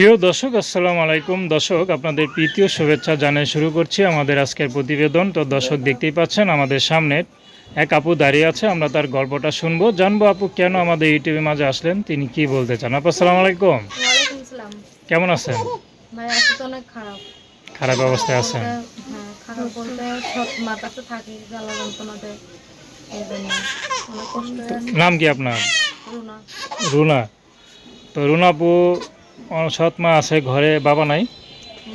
প্রিয় দর্শক, আসসালামু আলাইকুম। দর্শক, আপনাদের প্রীতি ও শুভেচ্ছা জানিয়ে শুরু করছি আমাদের আজকের প্রতিবেদন। তো দর্শক, দেখতেই পাচ্ছেন আমাদের সামনে এক আপু দাঁড়িয়ে আছে। আমরা তার গল্পটা শুনবো, জানবো আপু কেন আমাদের ইউটিউবের মাঝে আসলেন, তিনি কি বলতে চান। আপু আসসালামু আলাইকুম, ওয়ালাইকুম সালাম। কেমন আছেন? ভাই আছি তো অনেক খারাপ। খারাপ খারাপ অবস্থায় আছেন? বলতে খারাপ বলতে সব মাথাতে থাকি জ্বালা যন্ত্রণাতে এই জন্য অনেক কষ্ট আছে। নাম কি আপনার? রুনা। রুনা। তো রুনা আপু, সৎ মা আছে ঘরে, বাবা নাই?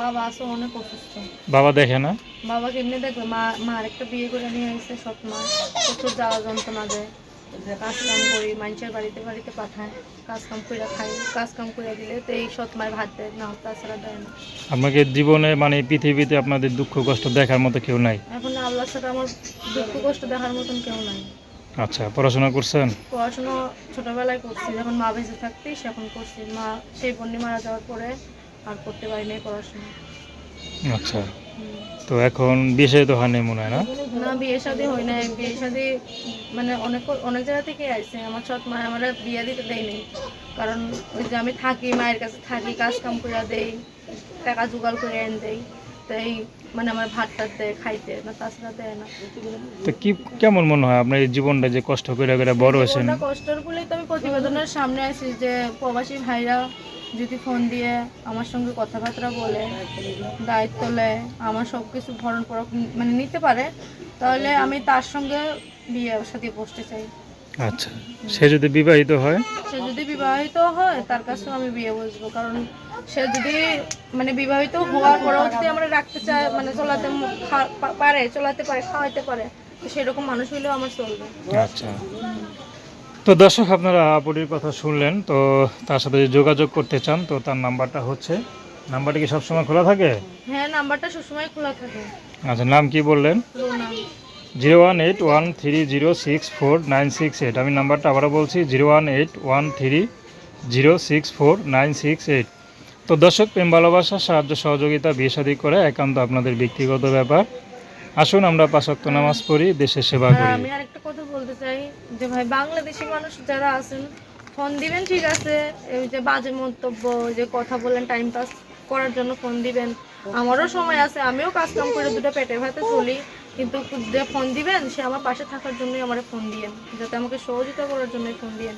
বাবা আছে অনেক অসুস্থ। বাবা দেখে না? বাবা কেমনি দেখবে, মা আরেকটা বিয়ে করে নিয়ে আসছে সৎ মা। প্রচুর জ্বালা যন্ত্রণা দেয়। কাজ কাম করি, মানুষের বাড়িতে বাড়িতে পাঠায়, কাজ কাম করে খাই, কাজ কাম করে দিলে তো এই সৎ মায়ের ভাত দেয় না, তাছাড়া দেয় না। আপনাকে জীবনে মানে পৃথিবীতে আপনাদের দুঃখ কষ্ট দেখার মতো কেউ নাই? এখন আল্লাহ ছাড়া আমার দুঃখ কষ্ট দেখার মতন কেউ নাই। আচ্ছা, পড়াশোনা করছেন? পড়াশোনা ছোটবেলায় করছি, যখন মা বেঁচে থাকতেই সেখন করছি। মা সেই বন্যে মারা যাওয়ার পরে আর করতে পারিনি পড়াশোনা। আচ্ছা, হুম। তো এখন বিয়ে তো হয়নি মনে হয় না? না, বিয়ে শাদী হয় নাই। বিয়ে শাদী মানে অনেক অনেক জায়গা থেকে আসছে। আমার সৎ মা আমার বিয়ে দিতে দেয়নি, কারণ ওই যে আমি থাকি মায়ের কাছে থাকি, কাজ কাম করে দেই, টাকা জোগাড় করে এনে দেই, তাই মানে আমার ভাত টাত দেয় খাইতে, না তাছাড়া দেয় না। তো কি কেমন মনে হয় আপনার এই জীবনটা যে কষ্ট করে করে বড় হয়েছেন? জীবনটা কষ্টের বলেই তো আমি প্রতিবেদনের সামনে আছি, যে প্রবাসী ভাইরা যদি ফোন দিয়ে আমার সঙ্গে কথাবার্তা বলে, দায়িত্ব নেয়, আমার সব কিছু ভরণ পোষণ মানে নিতে পারে, তাহলে আমি তার সঙ্গে বিয়ে সাথে বসতে চাই। আচ্ছা, সে যদি বিবাহিত হয়? সে যদি বিবাহিত হয় তার কাছেও আমি বিয়ে বসবো, কারণ সে যদি মানে বিবাহিত হওয়ার পরেও যদি আমরা রাখতে চায়, মানে চলাতে পারে, চলাতে পারে, খাওয়াইতে পারে, তো সেরকম মানুষ হইলেও আমার চলবে। আচ্ছা, তো দর্শক, আপনারা আপুটির কথা শুনলেন। তো তার সাথে যদি যোগাযোগ করতে চান, তো তার নাম্বারটা হচ্ছে, নাম্বারটা কি সবসময় খোলা থাকে? হ্যাঁ, নাম্বারটা সবসময় খোলা থাকে। আচ্ছা, নাম কি বললেন? রুনা। 01813064968। আমি নাম্বারটা আবারও বলছি, 01813064968। তো দর্শক, প্রেম ভালোবাসা, সাহায্য সহযোগিতা, বিয়ে শাদী করে একান্ত আপনাদের ব্যক্তিগত ব্যাপার। আসুন আমরা ৫ ওয়াক্ত নামাজ পড়ি, দেশের সেবা হ্যাঁ, করি। আমি আরেকটা কথা বলতে চাই, যে ভাই বাংলাদেশি মানুষ যারা আছেন ফোন দিবেন ঠিক আছে, এই যে বাজে মন্তব্য, যে কথা বলেন টাইম পাস করার জন্য ফোন দিবেন, আমারও সময় আছে, আমিও কাজ কাম করে দুটো পেটে ভাতে চলি, কিন্তু যে ফোন দিবেন সে আমার পাশে থাকার জন্যই আমার ফোন দিয়েন, যাতে আমাকে সহযোগিতা করার জন্যই ফোন দিয়েন।